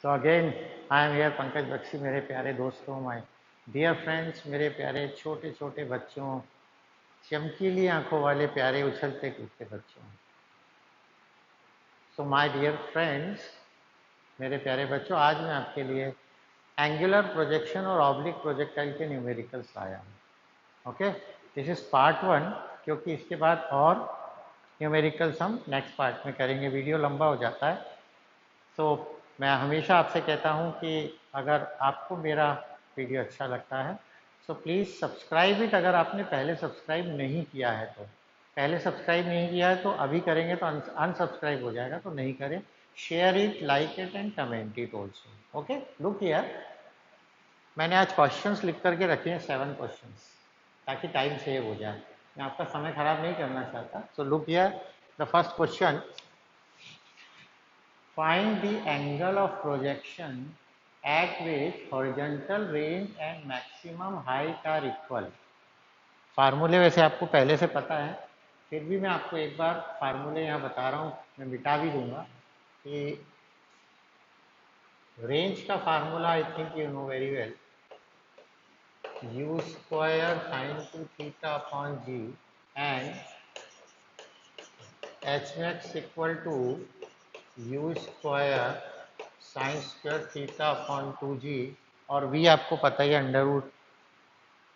So again, I am here, Pankaj Bakshi, मेरे प्यारे दोस्तों, माय डियर फ्रेंड्स, मेरे प्यारे छोटे छोटे बच्चों, चमकीली आंखों वाले प्यारे उछलते कूदते बच्चों। सो माय डियर फ्रेंड्स, मेरे प्यारे बच्चों, आज मैं आपके लिए एंगुलर प्रोजेक्शन और ऑब्लिक प्रोजेक्टाइल के न्यूमेरिकल्स लाया हूँ। ओके, दिस इज पार्ट 1, क्योंकि इसके बाद और न्यूमेरिकल्स हम नेक्स्ट पार्ट में करेंगे, वीडियो लंबा हो जाता है। तो मैं हमेशा आपसे कहता हूं कि अगर आपको मेरा वीडियो अच्छा लगता है सो प्लीज़ सब्सक्राइब इट। अगर आपने पहले सब्सक्राइब नहीं किया है तो पहले सब्सक्राइब नहीं किया है तो अभी करेंगे तो अनसब्सक्राइब हो जाएगा, तो नहीं करें। Share it, like it and comment it also. Okay, look here, मैंने आज क्वेश्चंस लिख करके रखे हैं 7 क्वेश्चंस, ताकि टाइम सेव हो जाए। मैं आपका समय खराब नहीं करना चाहता। So look here, the first question, find the angle of projection at which horizontal range and maximum height are equal। फार्मूले वैसे आपको पहले से पता है, फिर भी मैं आपको एक बार फार्मूले यहाँ बता रहा हूँ, मैं मिटा भी दूंगा कि रेंज का formula I think you know very well, u square sine 2 theta upon g and h max equal to u square sine square theta upon 2g, और v आपको पता ही है, under root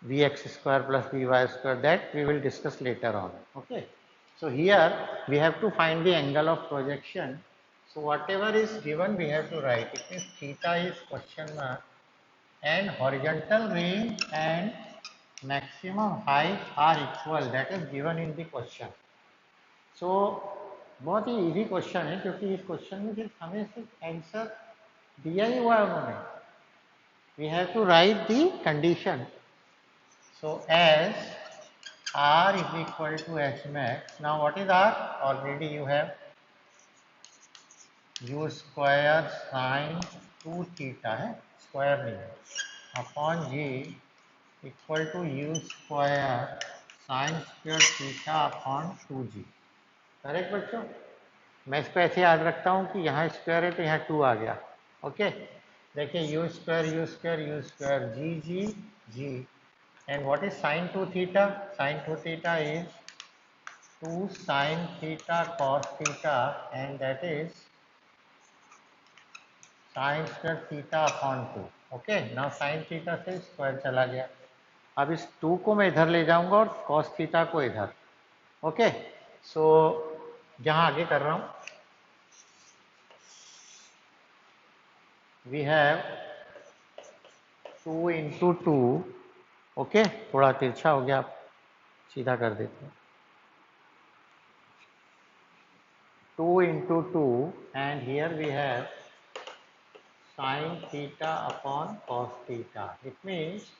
v x square plus v y square, that we will discuss later on. Okay, so here we have to find the angle of projection. So whatever is given we have to write. It means theta is question mark and horizontal range and maximum height are equal, that is given in the question. So बहुत ही easy question है, क्योंकि इस question में सिर्फ हमें सिर्फ answer दिया ही हुआ है उन्होंने। We have to write the condition. So as r is equal to h max, now what is r? Already you have u square sin 2 theta है, स्क्वायर नहीं है, upon g equal to u square sine square theta upon 2g। Correct बच्चों? मैं इसको ऐसे याद रखता हूँ कि यहाँ स्क्वायर है तो यहाँ 2 आ गया। ओके, देखिए u square g g g, and what is sine 2 theta? Sine 2 theta is 2 sin theta cos theta, and that is sin square theta upon 2। Okay, now sin theta से स्क्वायर चला गया, अब इस 2 को मैं इधर ले जाऊंगा और cos theta को इधर। ओके, सो जहां आगे कर रहा हूं, वी हैव 2 इंटू 2। ओके, थोड़ा तिरछा हो गया, आप सीधा कर देते हैं। 2 into 2 and here we have sin theta upon cos theta. It means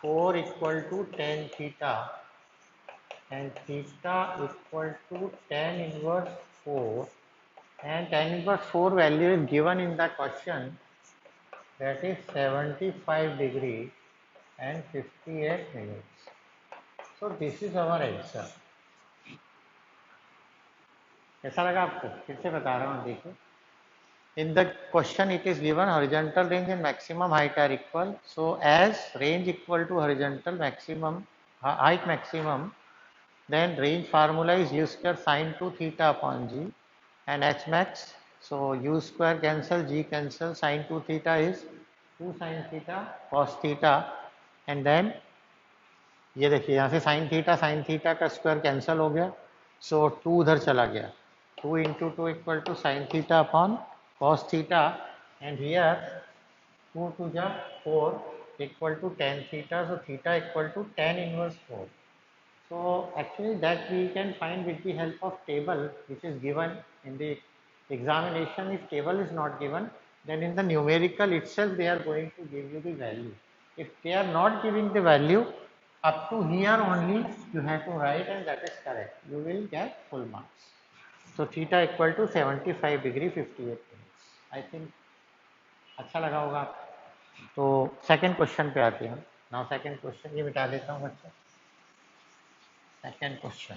4 equal to tan theta and theta equal to tan inverse 4, and tan inverse 4 value is given in the question, that is 75 degree and 58 minutes. So this is our answer। कैसा लगा आपको? फिर से बता रहा हूँ, देखिए। In the question it is given horizontal range and maximum height are equal. So as range equal to horizontal maximum height maximum, then range formula is u square sin 2 theta upon g and h max. So u square cancel, g cancel, sin 2 theta is 2 sin theta cos theta, and then ये देखिए यहाँ से sin theta का square cancel हो गया, सो 2 उधर चला गया, 2 into 2 equal to sin theta upon cos theta, and here 2 to the 4 equal to tan theta, so theta equal to tan inverse 4. So actually that we can find with the help of table which is given in the examination. If table is not given, then in the numerical itself they are going to give you the value. If they are not giving the value, up to here only you have to write, and that is correct. You will get full marks. So theta equal to 75 degree 58 minutes. I think अच्छा लगा होगा। तो second question पे आते हैं। Now second question, ये मिटा देता हूँ बच्चा। सेकंड क्वेश्चन,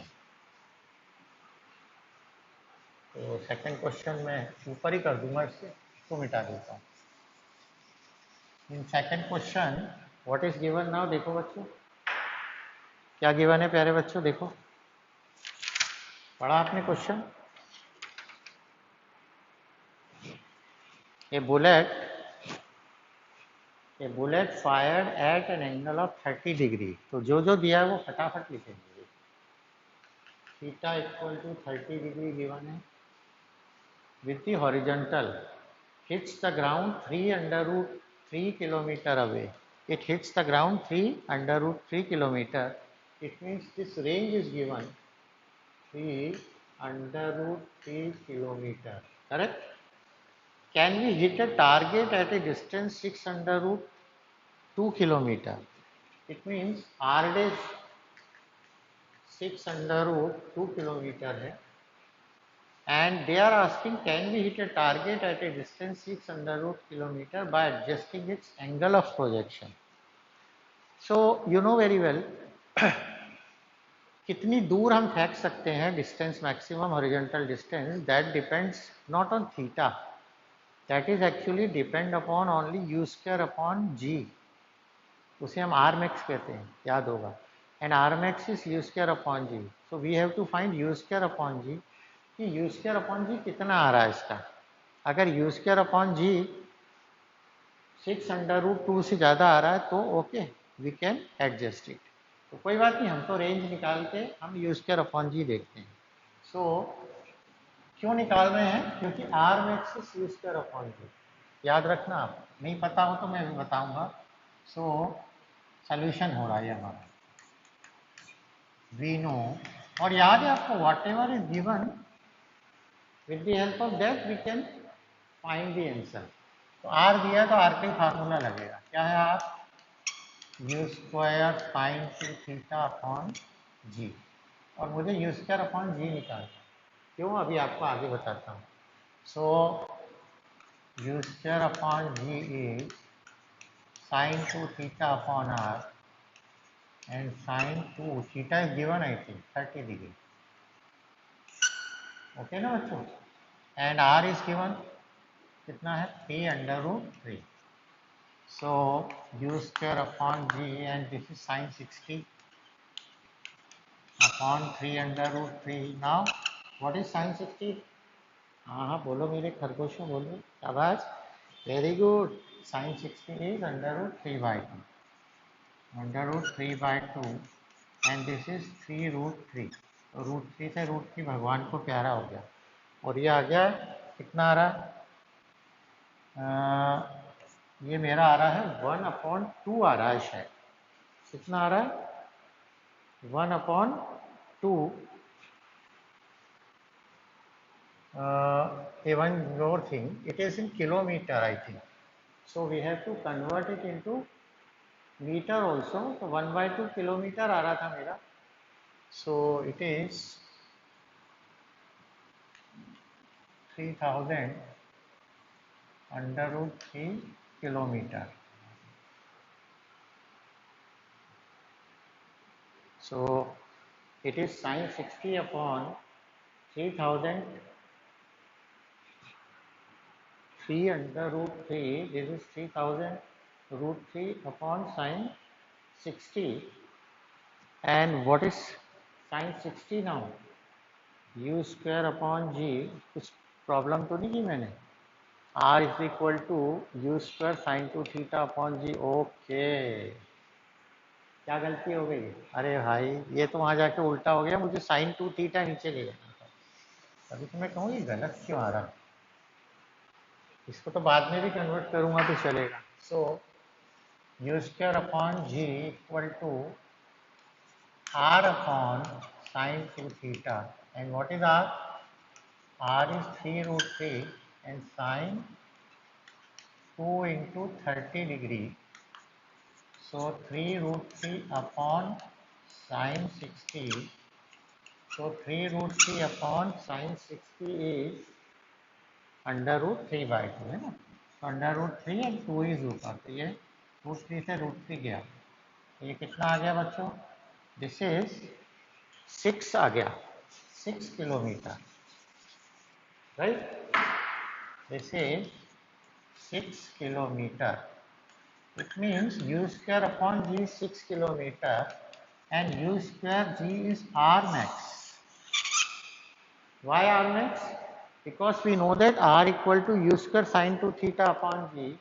तो सेकंड क्वेश्चन मैं ऊपर ही कर दूंगा इससे, इसको मिटा देता हूँ। In second question what is given now, देखो बच्चों क्या गिवन है प्यारे बच्चों, देखो पढ़ा आपने question. A bullet fired at an angle of 30 degree, तो जो जो दिया है वो फटाफट लिखेंगे। Theta equal to 30 degree given है with the horizontal hits the ground 3 under root 3 kilometer away. It hits the ground 3 under root 3 kilometer. It means this range is given 3 under root 3 kilometer. Correct? Can we hit a target at a distance 6 under root 2 kilometer? It means r dash 6 under root 2 kilometer है. And they are asking can we hit a target at a distance 6 under root kilometer by adjusting its angle of projection. So you know very well कितनी दूर हम फेंक सकते हैं, distance maximum horizontal distance, that depends not on theta, that is actually depend upon only u square upon g, उसे हम r max कहते हैं, याद होगा, and r max is u square upon g. So we have to find u square upon g कि u square upon जी कितना आ रहा है इसका. अगर u square upon g 6 under root 2 से ज़्यादा आ रहा है तो okay we can adjust it. तो कोई बात नहीं, हम तो रेंज निकाल के हम यू स्क्वायर अपॉन जी देखते हैं. सो क्यों निकाल रहे हैं, क्योंकि r max is u square upon g. याद रखना, आप नहीं पता हो तो मैं भी बताऊंगा. सो सोल्यूशन हो रहा है हमारा, वी नो, और याद है आपको what ever is given with the help of that we can find the answer. तो r दिया तो r का ही फार्मूला लगेगा, क्या है r, u square sine two theta upon g, और मुझे यू स्क्वायर अपॉन जी निकालना है. क्यों, अभी आपको आगे बताता हूँ. So u square upon g is sine two theta upon r, and sine two theta is given I think 30 degree. Okay ना बच्चों, एंड आर इज गिवन कितना है 3 under root 3. So u square upon g, and this is sine 60 upon 3 under root 3. Now what is sine 60? हाँ हाँ बोलो मेरे खरगोशों, बोलो, शाबाश, very good. Sine 60 is under root 3 by 2, under root 3 by 2, and this is 3 root 3. तो root 3 से root 3 भगवान को प्यारा हो गया, और ये आ गया कितना आ रहा है, ये मेरा आ रहा है 1/2 आ रहा है शायद. कितना आ रहा है 1/2. one more thing, it is in kilometer I think, so we have to convert it into meter also. तो 1/2 किलोमीटर आ रहा था मेरा, so it is 3000 under root 3 kilometre. So it is sin 60 upon 3000 3 under root 3. This is 3000 root 3 upon sin 60. And what is sin 60 now? U square upon g. कुछ problem तो नहीं की मैंने. R is equal to U square sin 2 theta upon g. Okay, क्या गलती हो गई? अरे भाई ये तो वहां जाके उल्टा हो गया, मुझे sin 2 थीटा नीचे ले जाना था. अभी तो मैं कहूँ ये गलत क्यों आ रहा, इसको तो बाद में भी कन्वर्ट करूंगा तो चलेगा. So u square upon g equal to r upon sine 2 theta, and what is r? R is 3 root 3 and sine 2 into 30 degree. So 3 root 3 upon sine 60. So 3 root 3 upon sine 60 is under root 3 by 2 है ना. तो under root 3 and 2 is ऊपर, तो ये root 3 से root 3 गया. तो ये कितना आ गया बच्चों? दिस इज 6 आ गया, 6 kilometre, right. This is 6 kilometer. It means u square upon g is 6 kilometer and u square g is r max. Why r max? Because we know that r equal to u square sine 2 theta upon g,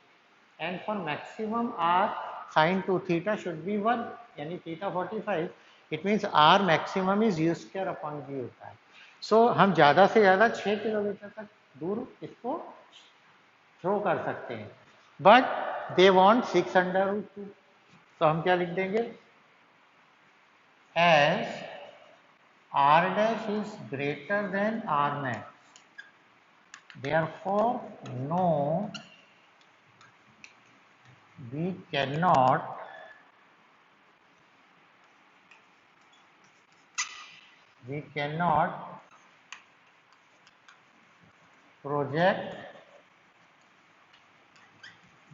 and for maximum r sine 2 theta should be 1, यानी theta 45. It means r maximum is u square upon g होता है. So हम ज़्यादा से ज़्यादा 6 kilometre तक दूर इसको थ्रो कर सकते हैं, but they want 6 under root 2. तो हम क्या लिख देंगे? As r dash is greater than r max, therefore no, we cannot project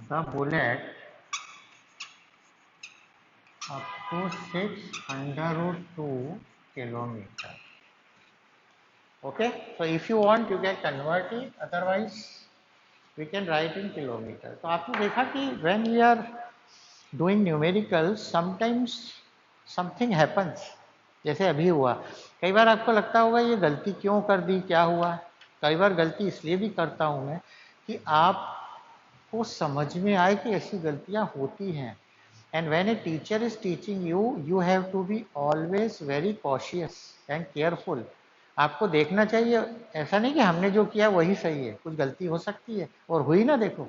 the bullet up to 6 under root 2 kilometer. Okay, so if you want you can convert it, otherwise we can write in kilometer. तो आपने देखा कि when we are doing numericals sometimes something happens, जैसे अभी हुआ. कई बार आपको लगता होगा ये गलती क्यों कर दी, क्या हुआ. कई बार गलती इसलिए भी करता हूँ मैं कि आपको समझ में आए कि ऐसी गलतियाँ होती हैं. And when a teacher is teaching you, you have to be always very cautious and careful. आपको देखना चाहिए, ऐसा नहीं कि हमने जो किया वही सही है, कुछ गलती हो सकती है और हुई ना, देखो.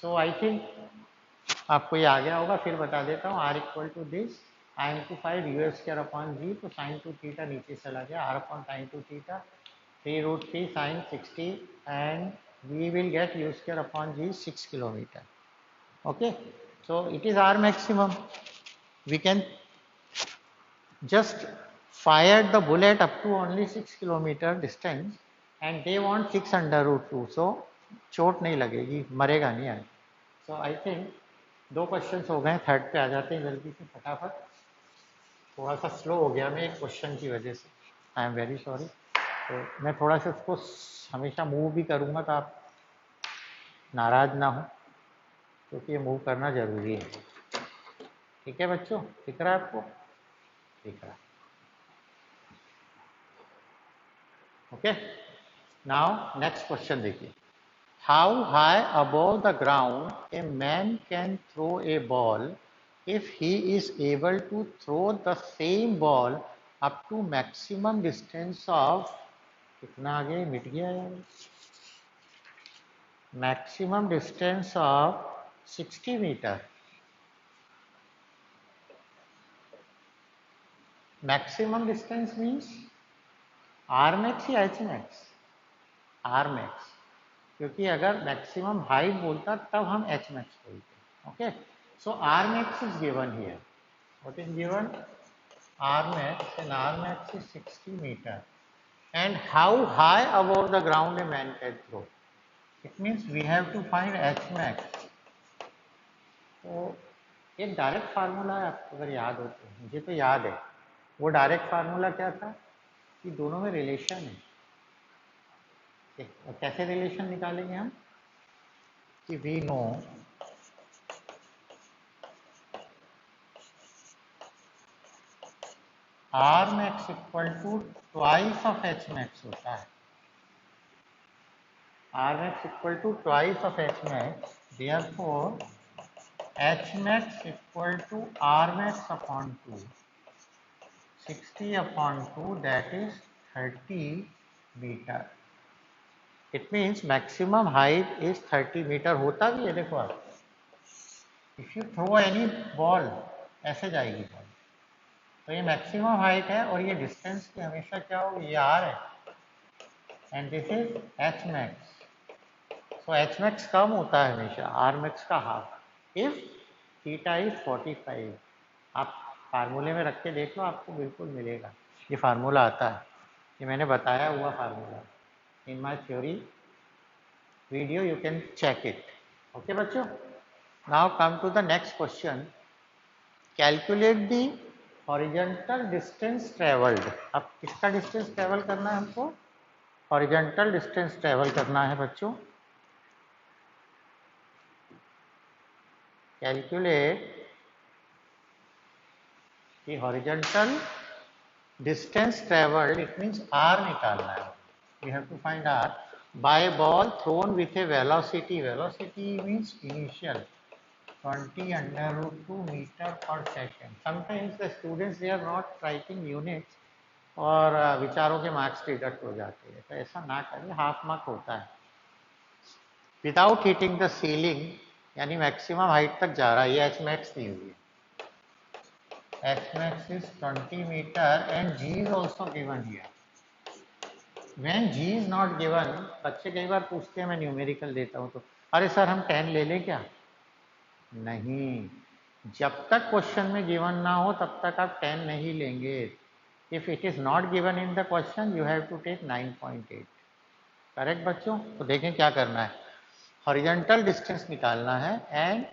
सो आई थिंक आपको ये आ गया होगा. फिर बता देता हूँ. r equal to this I am two 5 u square upon g, तो साइन 2 थीटा नीचे चला गया, r upon sine 2 theta 3√3 sine 60 and we will get u square upon g 6 kilometre. Okay, so it is r maximum. We can just fire the bullet up to only 6 kilometer distance and they want 6 under root 2. So चोट नहीं लगेगी, मरेगा नहीं है. So I think 2 questions हो गए. Third पे आ जाते हैं जल्दी से फटाफट. थोड़ा सा स्लो हो गया मैं एक क्वेश्चन की वजह से, आई एम वेरी सॉरी. तो मैं थोड़ा सा उसको हमेशा मूव भी करूँगा तो आप नाराज ना हो, क्योंकि ये मूव करना जरूरी है. ठीक है बच्चों, दिख रहा है आपको? दिख रहा है. ओके, नाउ नेक्स्ट क्वेश्चन देखिए. How high above the ground a man can throw a ball if he is able to throw the same ball up to maximum distance of, कितना आगे मिट गया यार, maximum distance of 60 metre. Maximum distance means r max या h max? R max, क्योंकि अगर maximum height बोलता तब हम एच मैक्स बोलते. Okay, so r max is given here. What is given? R max, and r max is 60 metre. And how high above the ground a man can throw. It means we have to find h max. तो एक direct formula है, आपको अगर याद हो तो, मुझे तो याद है. वो डायरेक्ट फार्मूला क्या था कि दोनों में रिलेशन है. और कैसे रिलेशन निकालेंगे हम? कि we know r max equal to twice of h max होता है. R max equal to twice of h max, therefore h max equal to r max upon 2, 60 upon 2, that is 30 metre. It means maximum height is 30 metre. होता भी है, देखो आप, if you throw any ball ऐसे जाएगी ball. तो ये maximum height है और ये डिस्टेंस की हमेशा क्या हो, ये आर है and this is h max. So h max कम होता है हमेशा आर मैक्स का हाफ इफ थीटा इज 45. आप फार्मूले में रख के देख लो, आपको बिल्कुल मिलेगा. ये फार्मूला आता है, ये मैंने बताया हुआ formula in my theory video, you can check it. Okay बच्चों, now come to the next question. Calculate the horizontal distance traveled. अब किसका डिस्टेंस ट्रेवल करना है हमको? हॉरिजॉन्टल डिस्टेंस ट्रेवल करना है बच्चों. Calculate the horizontal distance traveled, it means r निकालना है. We have to find r by ball thrown with a velocity. Velocity means initial 20 under root 2 meter per second. Sometimes the students they are not writing units और विचारों के marks deduct हो जाते हैं, तो ऐसा ना करिए, हाफ मार्क होता है. विदाउट हिटिंग द सीलिंग यानी मैक्सिमम हाइट तक जा रहा है, ये एच मैक्स दी हुई है. H max is 20 meter and G is also given here. When G is not given, बच्चे कई बार पूछते हैं, मैं न्यूमेरिकल देता हूँ तो अरे सर हम 10 ले लें क्या? नहीं, जब तक क्वेश्चन में गिवन ना हो तब तक आप 10 नहीं लेंगे. If it is not given in the question you have to take 9.8. Correct बच्चों? तो देखें क्या करना है. हॉरिजॉन्टल डिस्टेंस निकालना है and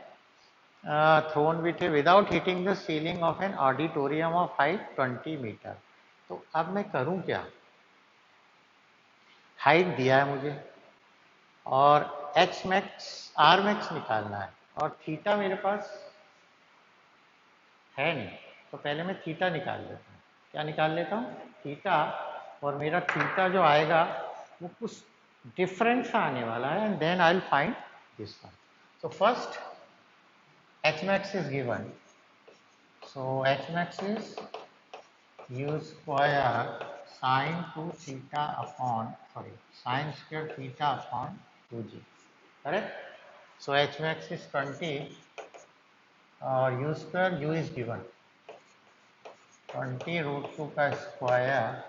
thrown with without hitting the ceiling of an auditorium of height 20 metre. तो अब मैं करूं क्या? हाइट दिया है मुझे और एच मैक्स आर मैक्स निकालना है और थीटा मेरे पास है नहीं, तो पहले मैं थीटा निकाल लेता हूँ. क्या निकाल लेता हूँ? थीटा. और मेरा थीटा जो आएगा वो कुछ डिफरेंट सा आने वाला है and then I will find this one. So first H max is given. So H max is u square sine 2 theta upon sine square theta upon 2g. Correct? So H max is 20 और u square u is given 20 root 2 का square.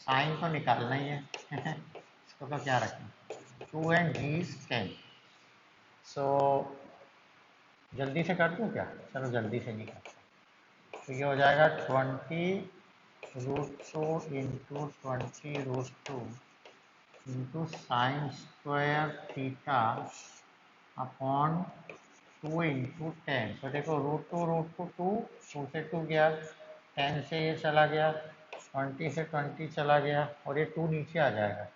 Sign तो निकालना ही है इसको तो क्या रखें, 2 and g is 10. सो जल्दी से कर दूँ क्या? चलो जल्दी से नहीं करता. तो ये हो जाएगा 20 root 2 into 20 root 2 into sine square theta upon 2 into 10. तो देखो रूट टू 2 से 2 गया, 10 से ये चला गया, 20 से 20 चला गया और ये 2 नीचे आ जाएगा.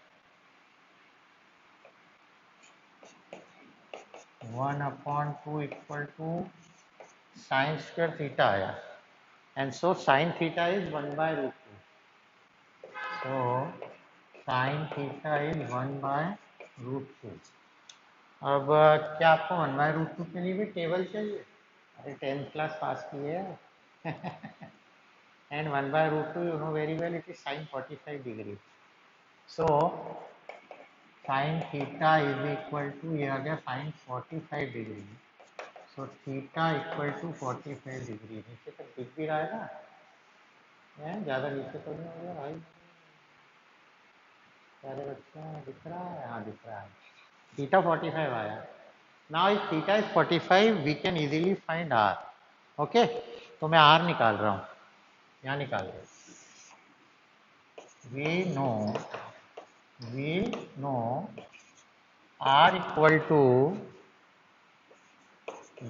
1/2 equal to sine square theta आया and so sine theta is 1/√2. So sine theta is 1/√2. अब क्या आपको 1/√2 के लिए भी टेबल चाहिए? अरे 10th क्लास पास की है and 1/√2 you know very well it is sine 45 degree. So sine theta is equal to, ये आ गया sine 45 degree. So theta equal to 45 degree. नीचे तक दिख भी रहा है ना? ज़्यादा नीचे तो नहीं हो गया भाई? प्यारे बच्चों दिख रहा है? हाँ दिख रहा है. थीटा 45 आया. Now if theta is 45 we can easily find r. Okay, तो मैं आर निकाल रहा हूँ. यहाँ निकाल रहा हूँ. we know r equal to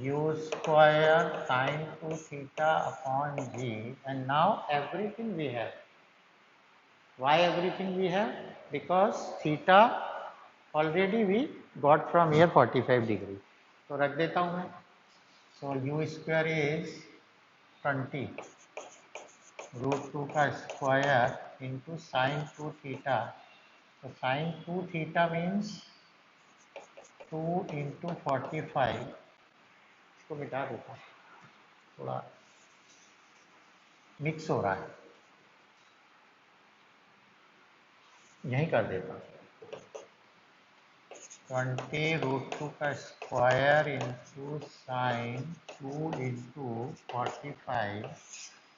u square sine 2 theta upon g, and now everything we have. Why everything we have? Because theta already we got from here 45 degree. तो रख देता हूँ मैं. So u square is 20 root 2 का square into sine 2 theta. तो sine 2 theta means 2 into 45. इसको मिटा देता हूँ, थोड़ा मिक्स हो रहा है, यहीं कर देता हूँ. 20 रूट 2 का square into sine 2 into 45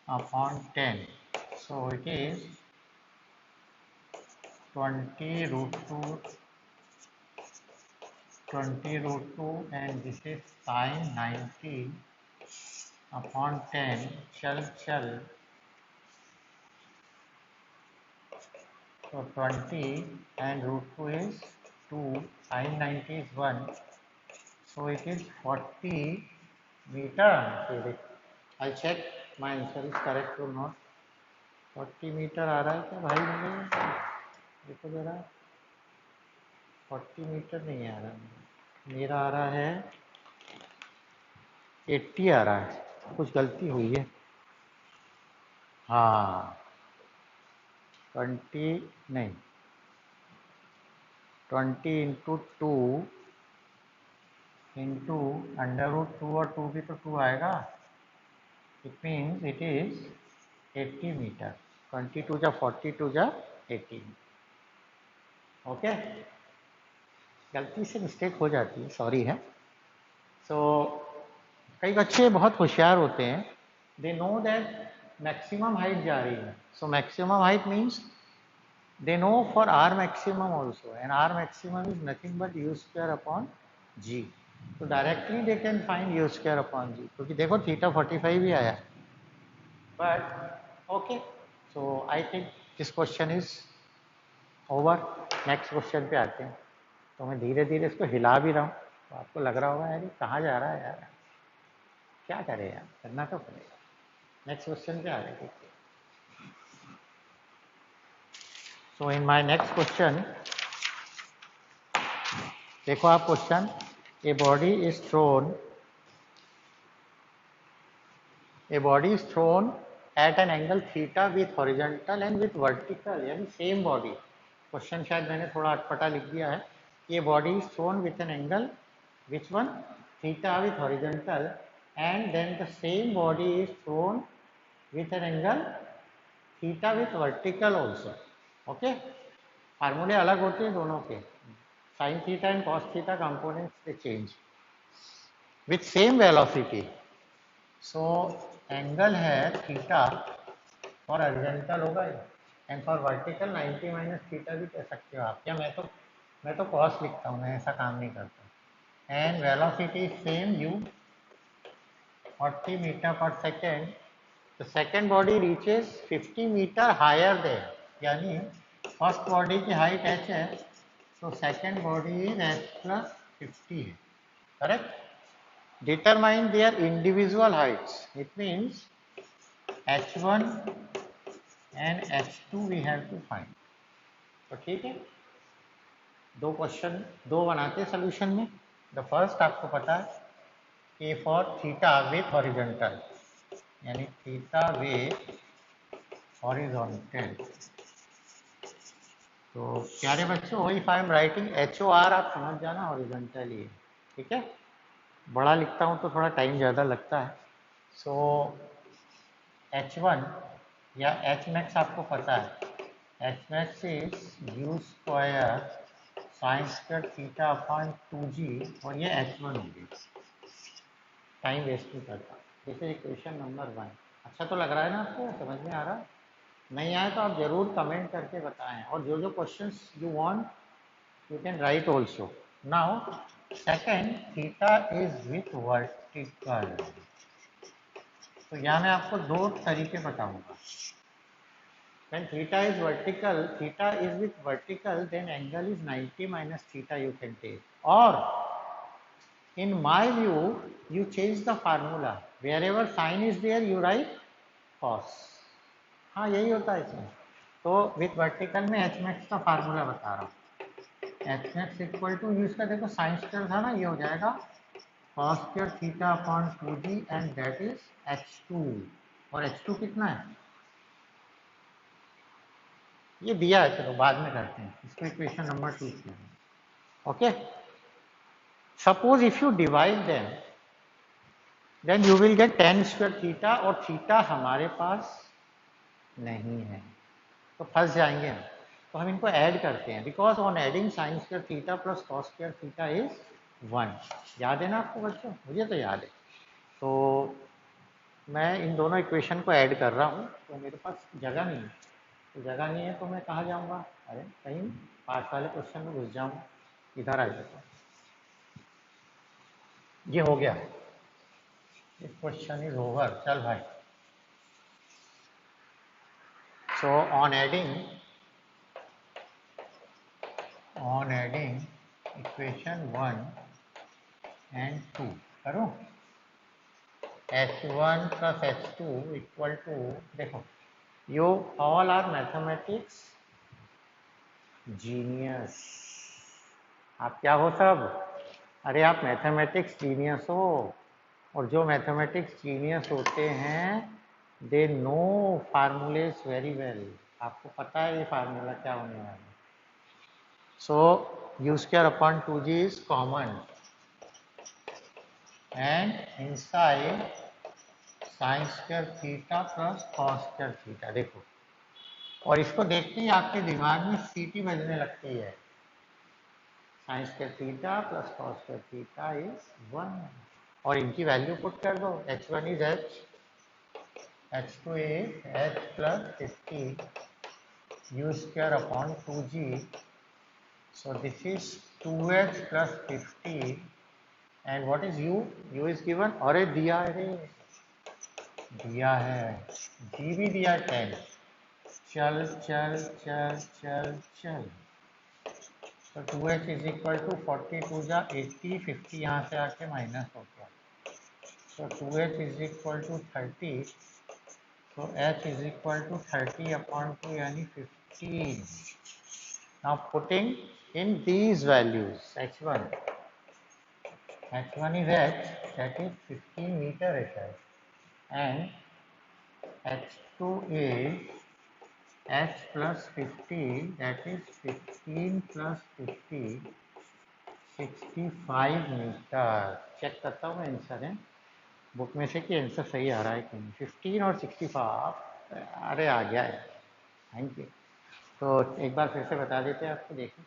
upon 10. So it is 20 root 2 and this is sin 90 upon 10. चल so 20 and root 2 is 2, sin 90 is 1, so it is 40 meter. I'll check my answer is correct or not. 40 metre आ रहा है क्या भाई? मुझे देखो जरा, 40 metre नहीं आ रहा, मेरा आ रहा है 80 आ रहा है, कुछ गलती हुई है। हाँ 20 नहीं 20 इंटू 2 इंटू √2 और 2 भी तो 2 आएगा। It means it is 80 metre. 22 जा 42 जा 80। ओके, गलती से मिस्टेक हो जाती है, सॉरी है। सो कई बच्चे बहुत होशियार होते हैं, they know that maximum height जा रही है। So maximum height means they know for r maximum also, and r maximum is nothing but u square upon g. So directly they can find u square upon g, क्योंकि देखो theta 45 ही आया। But okay, so I think this question is over. Next question पे आते हैं। तो मैं धीरे धीरे इसको हिला भी रहा हूँ, तो आपको लग रहा होगा यार ये कहाँ जा रहा है यार, क्या करे यार, करना तो पड़ेगा। नेक्स्ट क्वेश्चन पे आ रहे हैं। So in my next question, देखो आप question, a body is thrown at an angle theta with horizontal and with vertical, यानी सेम बॉडी। क्वेश्चन शायद मैंने थोड़ा अटपटा लिख दिया है। ये body is thrown with an angle which one, theta with horizontal, and then the same body is thrown with an angle theta with vertical also. Okay, फार्मूले अलग होते हैं दोनों के, sine theta and cos theta components they change with same velocity. So angle है theta और horizontal होगा, and for vertical 90 minus theta भी कह सकते हो आप। क्या मैं तो कॉस लिखता हूँ, मैं ऐसा काम नहीं करता। And velocity same u 40 metre पर सेकेंड। तो second body reaches 50 metre higher than, यानी फर्स्ट बॉडी की हाइट h है, तो second body is h plus 50 है, correct. Determine their individual heights. It means h1 and h2 we have to find. तो ठीक है, दो क्वेश्चन दो बनाते हैं सोल्यूशन में। द फर्स्ट आपको पता है कि फॉर थीटा विथ हॉरिजॉन्टल, यानी थीटा विथ हॉरिजॉन्टल, तो प्यारे बच्चों if I am writing HOR आप समझ जाना हॉरिजॉन्टल ही है, ठीक है। बड़ा लिखता हूँ तो थोड़ा टाइम ज़्यादा लगता है। सो H1 या H मैक्स आपको पता है, H max is u square sine square theta upon 2g, और ये H1 होगी। टाइम वेस्ट नहीं करता। This is equation number 1। अच्छा तो लग रहा है ना आपको, समझ में आ रहा है? नहीं आए तो आप जरूर कमेंट करके बताएं, और जो जो questions you want you can write also. Now second, theta is with vertical. तो यहाँ मैं आपको दो तरीके बताऊंगा। When theta is with vertical, then angle is 90 minus theta you can take. Or in my view, you change the formula. Wherever sin is there, you write cos. हाँ यही होता है इसमें। तो विथ वर्टिकल में एच मैक्स का formula बता रहा हूँ। एच मैक्स इक्वल टू, इसका देखो साइन स्क्वायर था ना, ये हो जाएगा cos square theta upon 2g, and that is h2। और h2 कितना है ये दिया है, चलो बाद में करते हैं इसको, इक्वेशन नंबर 2 की। Okay, suppose if you divide then you will get tan square theta, और थीटा हमारे पास नहीं है तो फंस जाएंगे हम। तो हम इनको ऐड करते हैं, because on adding sign square theta plus cos square theta is 1। याद है ना आपको बच्चों? मुझे तो याद है। तो मैं इन दोनों इक्वेशन को ऐड कर रहा हूँ, तो मेरे पास जगह नहीं है, तो जगह नहीं है तो मैं कहाँ जाऊँगा? अरे कहीं पास वाले क्वेश्चन में घुस जाऊँ, इधर आ जाता हूँ। ये हो गया, दिस क्वेश्चन इज ओवर। चल भाई, so on adding equation 1 and 2 करूँ, h1 plus h2 equal to, देखो you all are mathematics genius. आप क्या हो सब? अरे आप मैथमेटिक्स जीनियस हो, और जो मैथमेटिक्स जीनियस होते हैं they know formulas very well. आपको पता है ये फार्मूला क्या होने वाला है। सो u square upon 2g is common and inside sin square theta plus cos square theta। देखो, और इसको देखते ही आपके दिमाग में सीटी बजने लगती है। sin square theta plus cos square theta is 1 और इनकी वैल्यू पुट कर दो। h1 is h, h2 is h plus 50 u square upon 2g। So this is 2h plus 50 and what is u? u is given। अरे दिया है, दिया है, g भी दिया है 10। चल चल चल चल चल, तो 2h इज इक्वल टू 42 जा 80, 50 यहाँ से आके माइनस हो गया, तो 2h इज इक्वल टू 30, तो h is equal to 30 upon 2 यानी 15। Now putting in these values, h1 is h, that is 15 meter h, and h2 is h plus 50, that is 15 plus 50, 65 metre. Check करता हूँ मैं answer है book में से कि answer सही आ रहा है कि नहीं। 15 और 65, अरे आ गया है, थैंक यू। तो एक बार फिर से बता देते हैं आपको, देखिए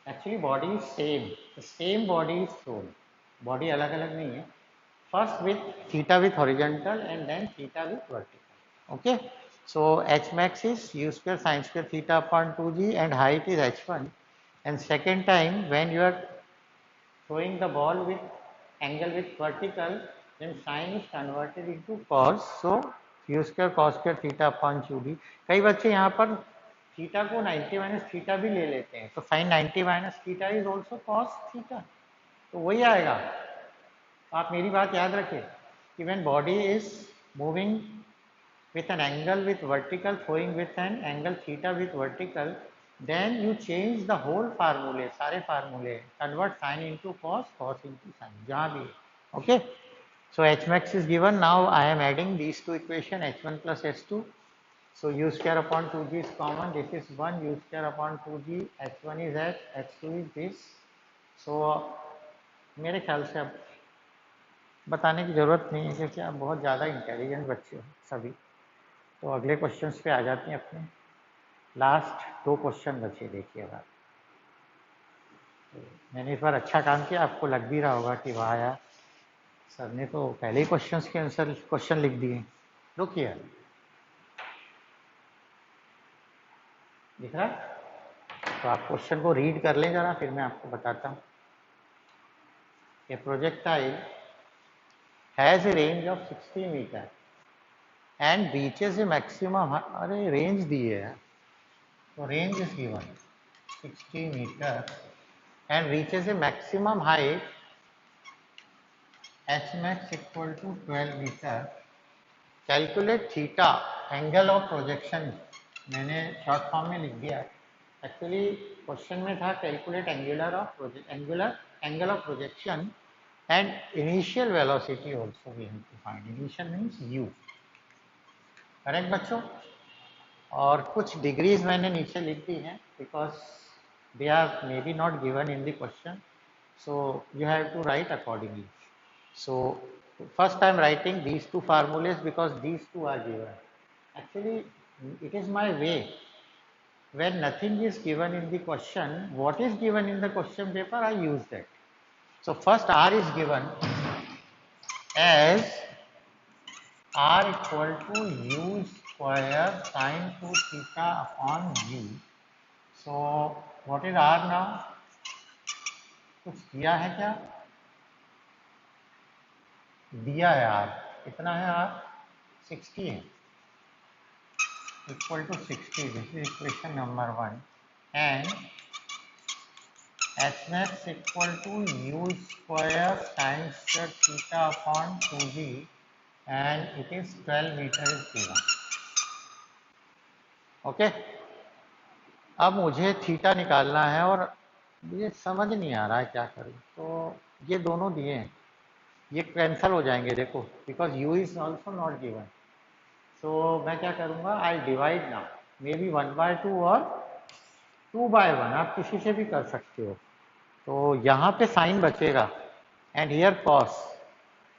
actually body is same body is shown, body अलग अलग नहीं है। First with theta with horizontal and then theta with vertical. Okay, so h max is u square sin square theta upon 2g and height is h1, and second time when you are throwing the ball with angle with vertical, then sin is converted into cos, so u square cos square theta upon 2g। कई बच्चे यहाँ पर theta को 90 minus theta भी ले लेते हैं, तो sin 90 minus theta is also cos theta, तो वही आएगा। आप मेरी बात याद रखिए कि when body is moving with an angle with vertical throwing with an angle theta with vertical, then you change the whole formula, सारे फार्मूले, convert sin into cos, cos into sin, जहाँ भी है। okay, so h max is given। now I am adding these two equation, h1 plus h2, so u square upon 2g is common, this is 1, u square upon 2g, h1 is h, h2 is this। so मेरे ख्याल से अब बताने की ज़रूरत नहीं है क्योंकि आप बहुत ज़्यादा इंटेलिजेंट बच्चे हो सभी। तो अगले क्वेश्चंस पे आ जाते हैं अपने। लास्ट 2 क्वेश्चन बचे, देखिएगा। तो मैंने इस बार अच्छा काम किया, आपको लग भी रहा होगा कि वाह यार सर ने तो पहले ही क्वेश्चंस के आंसर क्वेश्चन लिख दिए। लुक हियर, दिख रहा है? तो आप क्वेश्चन को रीड कर लें जरा, फिर मैं आपको बताता हूँ। A projectile has a range of 60 metre and reaches a maximum, अरे रेंज दी है, तो range is given 60 metre and reaches a maximum height h max equal to 12 meter। calculate theta angle of projection, मैंने short form में लिख दिया। Actually question में था calculate angle of projection and initial velocity also we have to find. Initial means u, correct बच्चों? और कुछ degrees मैंने नीचे लिख दी हैं because they are may be not given in the question, so you have to write accordingly। so first I am writing these two formulas because these two are given। actually it is my way, when nothing is given in the question, what is given in the question paper I use that। so first r is given as r equal to u square sin 2 theta upon g। so what is r now? कुछ दिया है क्या? दिया है r, कितना है r? 60 है, equal to 60, this is equation number 1 and h max equal to u square sin square theta upon 2g and it is 12 metre is given. Okay, अब मुझे थीटा निकालना है और ये समझ नहीं आ रहा है क्या करूँ। तो ये दोनों दिए हैं, ये कैंसल हो जाएंगे देखो, because u is also not given. So मैं क्या करूँगा, I divide now, maybe 1/2 और 2/1, आप किसी से भी कर सकते हो। तो यहाँ पे साइन बचेगा एंड हियर कॉस,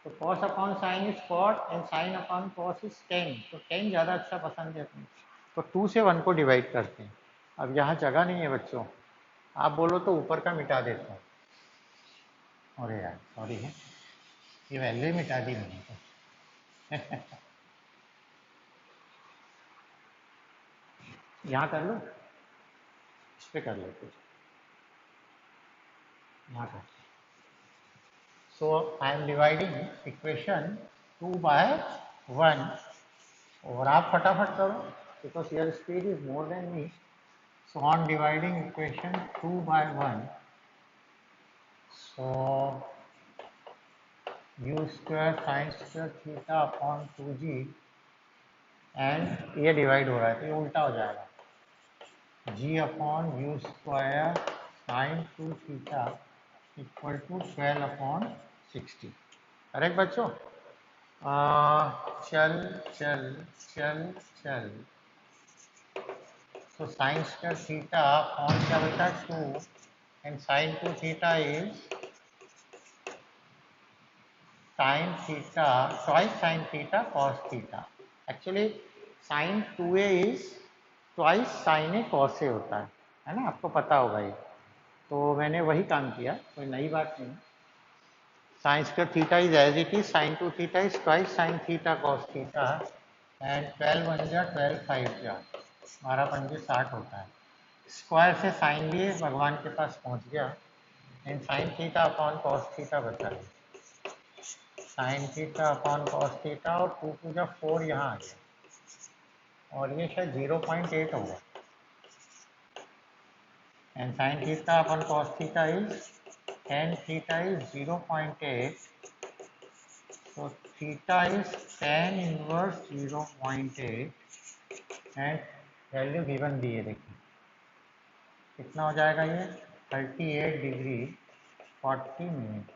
तो cos upon sine is cot and sine upon cos is tan, तो टेन ज़्यादा अच्छा पसंद है अपने। तो 2 से 1 को डिवाइड करते हैं। अब यहाँ जगह नहीं है बच्चों, आप बोलो तो ऊपर का मिटा देता हूँ। अरे यार सॉरी है, ये वैल्यू ही मिटा दी मैंने तो। यहाँ कर लो, इस पर कर लेते, यहाँ कर। So I am dividing equation 2/1, और आप फटाफट करो because your speed is more than me. So on dividing equation 2/1, so u square sine square theta upon 2g, and ये डिवाइड हो रहा है तो ये उल्टा हो जाएगा, g अपॉन u square sine 2 theta equal to 12 upon 60। Correct बच्चों? चल चल चल चल, तो साइन स्क्वायर थीटा अपॉन क्या बेटा 2, and sine 2 theta is sine theta twice sine theta cos theta. Actually sine 2a is twice sine a cos a होता है ना, आपको पता होगा ये। तो मैंने वही काम किया, कोई नई बात नहीं। Sine square theta is as it is, sine 2 theta is twice sine theta cos theta, and 12 बन जा 12 5 जा 12 पंजे 60 होता है। स्क्वायर से साइन लिए भगवान के पास पहुंच गया, and sine theta upon cos theta बचा, sine theta upon cos theta, और 2 टू जा 4 यहाँ आ गया, और ये शायद 0.8 होगा, and sine theta upon cos theta is tan theta is 0.8, so theta is tan inverse 0.8, and value given दी है, देखिए कितना हो जाएगा ये 38 डिग्री 40 मिनट।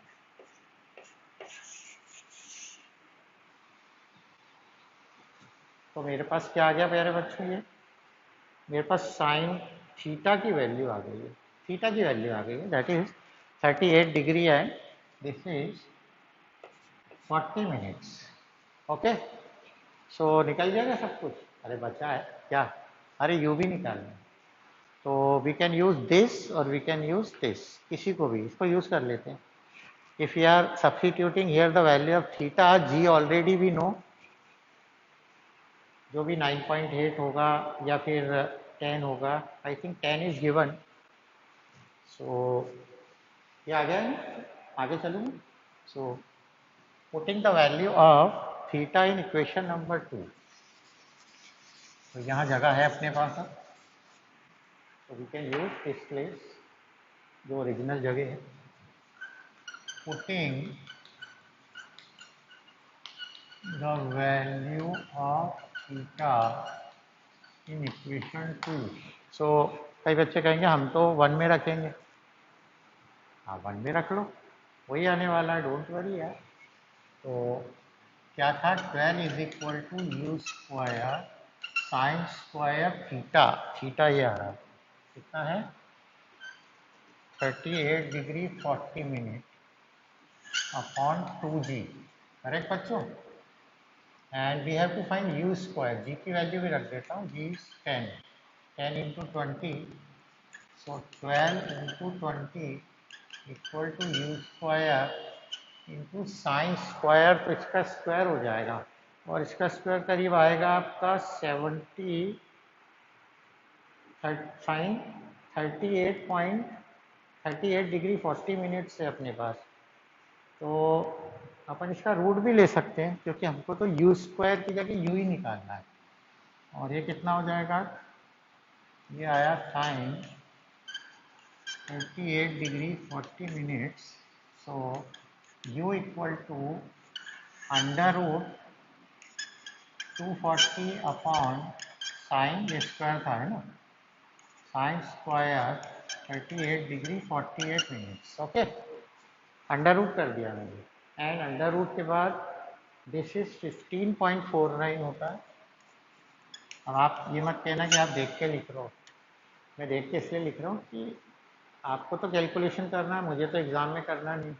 तो मेरे पास क्या आ गया प्यारे बच्चों, ये मेरे पास साइन थीटा की वैल्यू आ गई है, थीटा की वैल्यू आ गई है, that is 38 degree and this is 40 minutes. Okay, so निकल जाएगा सब कुछ। अरे बचा है क्या, अरे यू भी निकालना है, तो वी कैन यूज दिस और वी कैन यूज दिस, किसी को भी इसको यूज कर लेते हैं। If you are substituting here the value of theta, g already we know, जो भी 9.8 होगा या फिर 10 होगा, I think 10 is given. So ये आ गया है, आगे चलूँ। So putting the value of theta in equation number 2, तो यहाँ जगह है अपने पास अब, तो we can use this place, जो ओरिजिनल जगह है। Putting the value of theta in equation 2। So कई बच्चे कहेंगे हम तो 1 में रखेंगे, हाँ 1 में रख लो, वही आने वाला है, डोंट वरी यार। तो क्या था, 12 is equal to u square sine square theta, theta ये आ रहा है, कितना है 38 degree 40 minute upon 2g, correct बच्चों? And we have to find u square, g की वैल्यू भी रख देता हूँ, g is 10, 10 into 20, so 12 into 20 equal to u square into sine square, तो इसका स्क्वायर हो जाएगा, और इसका स्क्वायर करीब आएगा आपका 70 साइन 38 डिग्री 40 मिनट से अपने पास। तो अपन इसका रूट भी ले सकते हैं, क्योंकि हमको तो यू स्क्वायर की जगह यू ही निकालना है। और ये कितना हो जाएगा, ये आया sine 38 degree 40 minutes, so you equal to under root 240 upon sine, ये स्क्वायर था है ना, sine square 38 degree 48 minutes. Okay, under root कर दिया मैंने। एंड अंडर रूट के बाद दिस इज 15.49 होता है। अब आप ये मत कहना कि आप देख के लिख रहे हो, मैं देख के इसलिए लिख रहा हूँ कि आपको तो कैलकुलेशन करना है, मुझे तो एग्जाम में करना नहीं।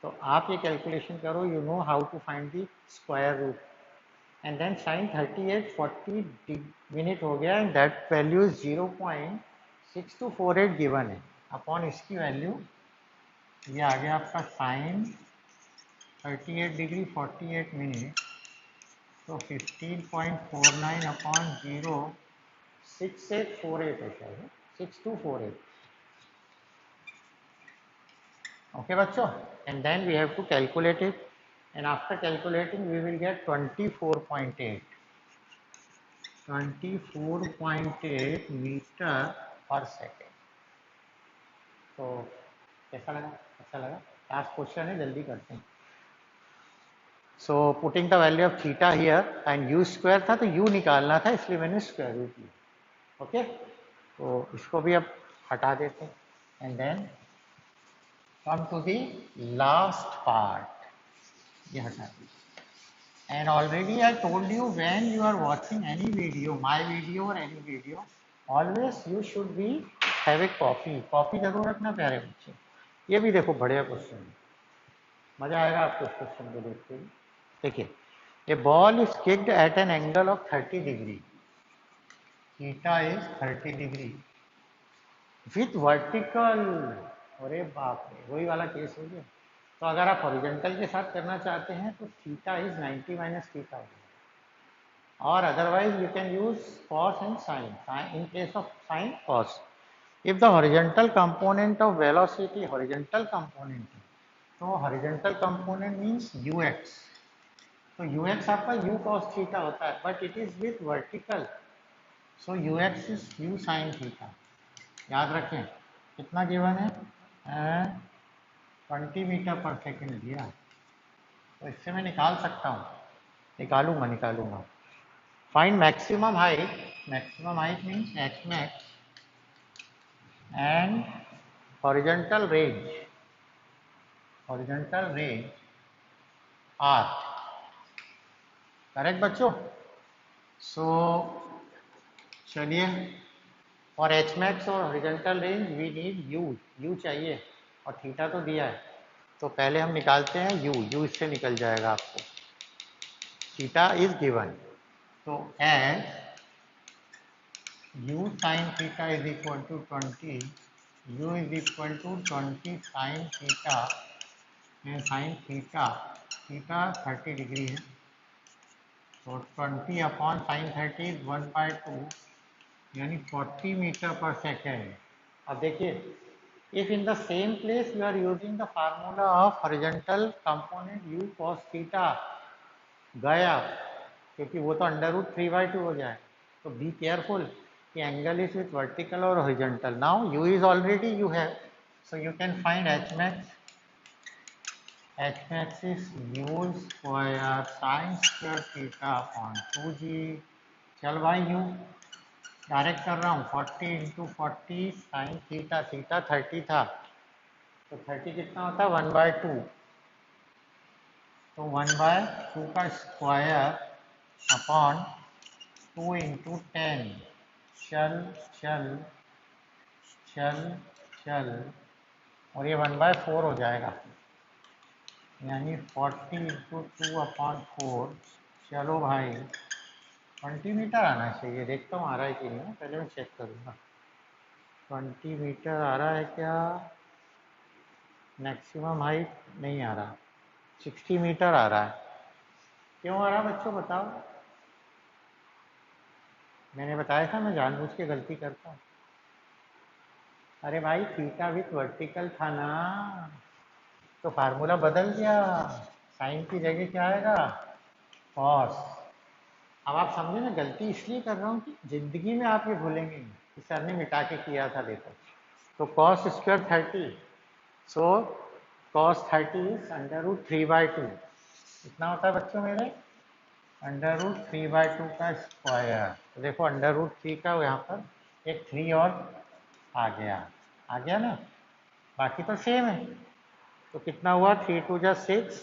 तो आप ये कैलकुलेशन करो, you know how to find the square root. And then sine 38 40 minute हो गया and that value is 0.6248 given है। अपॉन इसकी वैल्यू ये आ गया आपका साइन 38 डिग्री 48 मिनट, तो 15.49 अपॉन 0.6848 है शायद 6248। Okay बच्चों, and then we have to calculate it, and after calculating we will get 24.8 metre पर सेकेंड। तो कैसा लगा? अच्छा लगा? लास्ट क्वेश्चन है, जल्दी करते हैं। सो putting the value of theta here and you square था तो यू निकालना था, इसलिए मैंने स्क्वायर रूट लिया। ओके, तो इसको भी अब हटा देते हैं and then come to the last part, ये हटा दीजिए। And already I told you, when you are watching any video, my video or any video, always you should be have a copy. Copy जरूर रखना प्यारे बच्चे। ये भी देखो बढ़िया क्वेश्चन है, मजा आएगा आपको इस क्वेश्चन को देखते हुए। देखिए, a ball is kicked at an angle of 30 degree, theta is 30 degree with vertical. अरे बाप रे, वही वाला केस हो गया। तो अगर आप हॉरिजॉन्टल के साथ करना चाहते हैं तो थीटा इज 90 माइनस थीटा होगा, or otherwise you can use cos and sin. In case of sin, cos. If the horizontal component of velocity, horizontal component, तो horizontal component means ux, तो ux आपका u cos theta होता है, but it is with vertical, so ux is u sin theta। याद रखें, कितना given है? 20 metre पर सेकेंड दिया, तो इससे मैं निकाल सकता हूँ, निकालूंगा। Find maximum height means h max and horizontal range r, correct बच्चों? सो चलिए, और h max और horizontal range we need u चाहिए, और थीटा तो दिया है, तो पहले हम निकालते हैं u इससे निकल जाएगा आपको। थीटा इज गिवन, तो as u sin theta is equal to 20, u is equal to 20 sin theta, and sin theta 30 degree है, तो 20 अपॉन sin 30 is 1/2, यानी 40 मीटर पर सेकेंड। अब देखिए, if in the same place you are using the formula of horizontal component u cos theta, गया, क्योंकि वो तो √3/2 हो जाए, तो बी केयरफुल कि एंगल इज विथ वर्टिकल और horizontal. Now u is already you have, so you can find h max is u square sin square theta upon 2g। चल भाई, u डायरेक्ट कर रहा हूँ, 40 इंटू 40 साइन थीटा, 30 था, तो 30 कितना होता है? 1/2, तो 1/2 का स्क्वायर अपॉन 2 इंटू 10, चल और ये 1/4 हो जाएगा, यानी 40 इंटू 2 अपॉन 4। चलो भाई, 20 मीटर आना चाहिए, देखता हूँ आ रहा है कि नहीं, पहले मैं चेक करूँगा 20 मीटर आ रहा है क्या। मैक्सिमम हाइट नहीं आ रहा, 60 मीटर आ रहा है। क्यों आ रहा बच्चों, बताओ? मैंने बताया था मैं जानबूझ के गलती करता हूँ। अरे भाई, थीटा विथ वर्टिकल था ना, तो फार्मूला बदल गया, साइन की जगह क्या आएगा? कॉस। अब आप समझे ना, गलती इसलिए कर रहा हूँ कि जिंदगी में आप ये भूलेंगे नहीं कि सर ने मिटा के किया था, देखो। तो cos square 30, so cos 30 is √3/2, कितना होता है बच्चों मेरे? √3/2 का स्क्वायर। तो देखो √3 का यहाँ पर एक 3 और आ गया ना, बाकी तो सेम है। तो कितना हुआ, 3 2 जा 6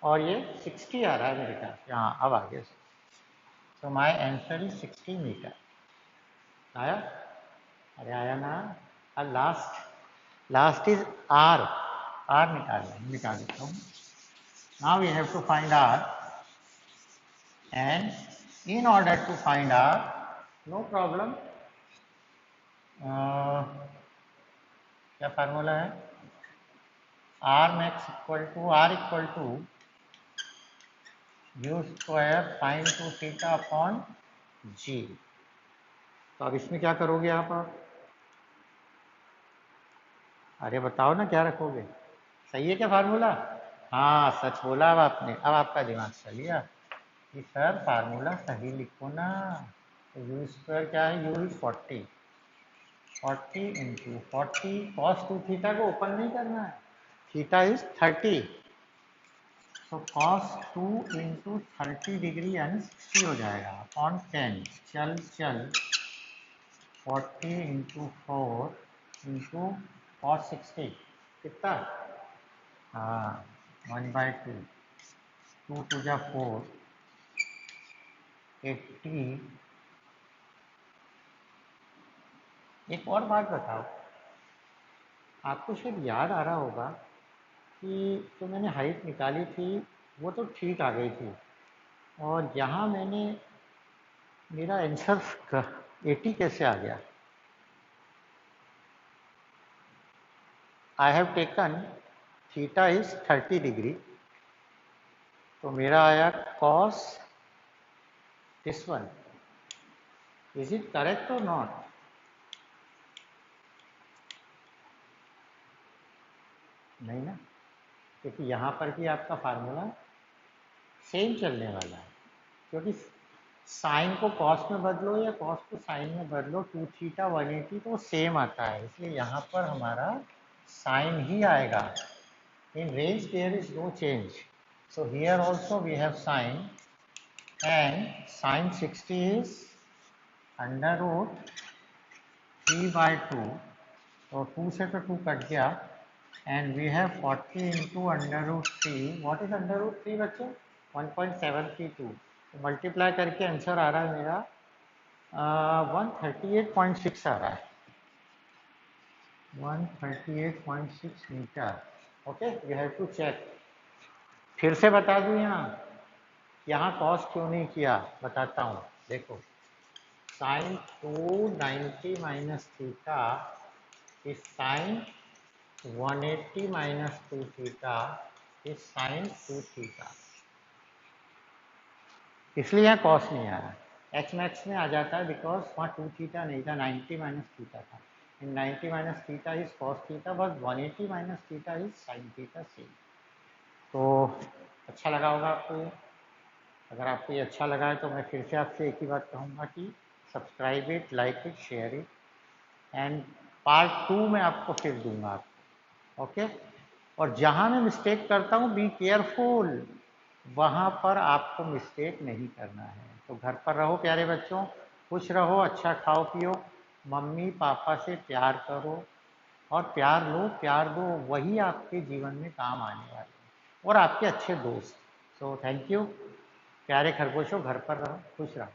और ये 60 आ रहा है मेरे ख्याल से। हाँ अब आ गया। सो माई आंसर इज 60 मीटर। आया? अरे आया ना। और लास्ट इज आर। आर निकाल देता हूँ। Now we have to find r, and in order to find r, no problem, क्या फार्मूला है, r max equal to u square sine 2 theta upon g. तो अब इसमें क्या करोगे आप? अरे बताओ ना क्या रखोगे? सही है क्या फार्मूला? हाँ सच बोला अब आपने, अब आपका दिमाग चल गया कि सर फार्मूला सही लिखो ना। तो यू स्क्वायर क्या है, you is 40 into 40 cos 2 theta को ओपन नहीं करना है, थीटा इज 30, तो कॉस 2 इंटू 30 डिग्री यानी 60 हो जाएगा अपॉन 10। चल 40 इंटू 4 इंटू कॉस 60 कितना? हाँ 1/2, 2 2 जा 4, 80। एक और बात बताओ, आपको शायद याद आ रहा होगा कि जो मैंने हाइट निकाली थी वो तो ठीक आ गई थी, और यहाँ मैंने मेरा आंसर 80 कैसे आ गया? I have taken theta is 30 degree, तो मेरा आया cos this one. Is it correct और नॉट? नहीं ना, क्योंकि यहाँ पर भी आपका फार्मूला सेम चलने वाला है, क्योंकि साइन को कॉस में बदलो या कॉस को साइन में बदलो, 2 थीटा 180 तो सेम आता है, इसलिए यहाँ पर हमारा साइन ही आएगा। In range there is no change, so here also we have sine, and sine 60 is under root 3/2, तो 2 से तो 2 कट गया, and we have 40 into under root 3। What is under root 3 बच्चों? 1.732। तो मल्टीप्लाई करके आंसर आ रहा है मेरा 138.6 आ रहा है, 138.6 metre. Okay, you have to check. फिर से बता दूं, यहाँ कॉस क्यों नहीं किया, बताता हूँ। देखो, sine 290 minus theta is sine 180 minus 2 theta is sine 2 theta, इसलिए यहाँ कॉस नहीं आया। एच मैक्स में आ जाता है बिकॉज वहाँ 2 थीटा नहीं था, 90 माइनस थीटा था। इन 90 minus theta is cos theta, बस 180 minus theta is sine theta same. तो अच्छा लगा होगा आपको ये। अगर आपको ये अच्छा लगा है तो मैं फिर से आपसे एक ही बात कहूँगा कि subscribe it, like it, share it, and part 2 में आपको फिर दूंगा आपको। ओके, और जहाँ मैं मिस्टेक करता हूँ बी केयरफुल, वहाँ पर आपको मिस्टेक नहीं करना है। तो घर पर रहो प्यारे बच्चों, खुश रहो, अच्छा खाओ पियो, मम्मी पापा से प्यार करो, और प्यार लो, प्यार दो, वही आपके जीवन में काम आने वाले हैं और आपके अच्छे दोस्त। सो थैंक यू प्यारे खरगोशों, घर पर रहो, खुश रहो।